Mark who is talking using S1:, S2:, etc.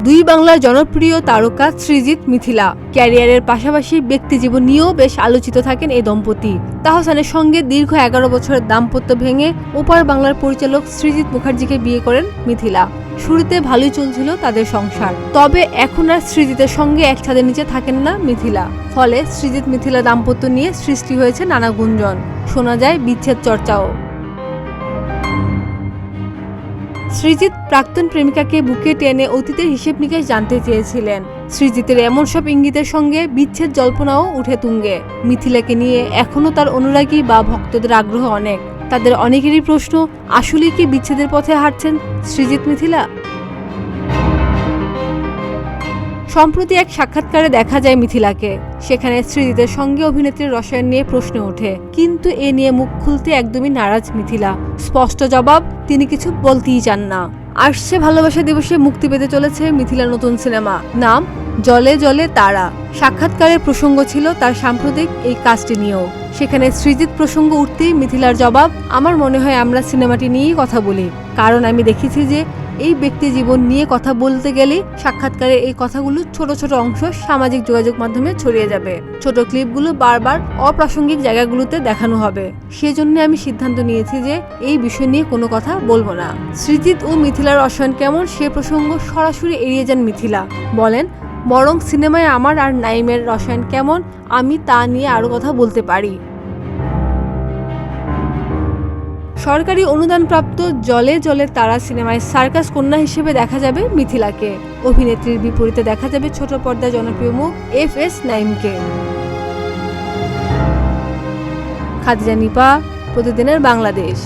S1: দুই বাংলার জনপ্রিয় তারকা সৃজিত মিথিলা ক্যারিয়ারের পাশাপাশি ব্যক্তিজীবন নিয়েও বেশ আলোচিত থাকেন এই দম্পতি। তাহসানের সঙ্গে দীর্ঘ 11 বছরের দাম্পত্য ভেঙে ওপার বাংলার পরিচালক সৃজিত মুখার্জিকে বিয়ে করেন মিথিলা। শুরুতে ভালোই চলছিল তাদের সংসার, তবে এখন আর সৃজিতের সঙ্গে এক ছাদের নিচে থাকেন না মিথিলা। ফলে সৃজিত মিথিলা দাম্পত্য নিয়ে সৃষ্টি হয়েছে নানা গুঞ্জন, শোনা যায় বিচ্ছেদ চর্চাও। সৃজিত প্রাক্তন প্রেমিকাকে বুকে টেনে অতীতের হিসেব নিকেশ জানতে চেয়েছিলেন। সৃজিতের এমন সব ইঙ্গিতের সঙ্গে বিচ্ছেদ জল্পনাও উঠে তুঙ্গে। মিথিলাকে নিয়ে এখনও তার অনুরাগী বা ভক্তদের আগ্রহ অনেক। তাদের অনেকেরই প্রশ্ন, আসলে কি বিচ্ছেদের পথে হাঁটছেন সৃজিত মিথিলা? সম্প্রতি এক সাক্ষাৎকারে দেখা যায় মিথিলাকে। সেখানে সৃজিতের সঙ্গে অভিনেত্রীর রসায়ন নিয়ে প্রশ্ন ওঠে, কিন্তু এ নিয়ে মুখ খুলতে একদমই নারাজ মিথিলা। স্পষ্ট জবাব, তিনি কিছু বলতেই চান না। আসছে ভালোবাসা দিবসে মুক্তি পেতে চলেছে মিথিলার নতুন সিনেমা, নাম জলে জলে তারা। সাক্ষাৎকারের প্রসঙ্গ ছিল তার সাম্প্রতিক এই কাজটি নিয়েও। সেখানে সৃজিত প্রসঙ্গ উঠতেই মিথিলার জবাব, আমার মনে হয় আমরা সিনেমাটি নিয়েই কথা বলি, কারণ আমি দেখেছি যে এই ব্যক্তি জীবন নিয়ে কথা বলতে গেলে সাক্ষাৎকারের এই কথাগুলো ছোট ছোট অংশ সামাজিক যোগাযোগ মাধ্যমে ছড়িয়ে যাবে। ছোট ক্লিপগুলো বারবার অপ্রাসঙ্গিক জায়গাগুলোতে দেখানো হবে। সেজন্য আমি সিদ্ধান্ত নিয়েছি যে এই বিষয় নিয়ে কোনো কথা বলবো না। সৃজিত ও মিথিলার রসায়ন কেমন সে প্রসঙ্গ সরাসরি এড়িয়ে যান মিথিলা। বলেন, বরং সিনেমায় আমার আর নাইমের রসায়ন কেমন আমি তা নিয়ে আরো কথা বলতে পারি। সরকারি অনুদানপ্রাপ্ত জলে জলে তারা সিনেমায় সার্কাস কন্যা হিসেবে দেখা যাবে মিথিলাকে। অভিনেত্রীর বিপরীতে দেখা যাবে ছোট পর্দার জনপ্রিয় মুখ FS নাইমকে। খাদিজা নিপা, প্রতিদিনের বাংলাদেশ।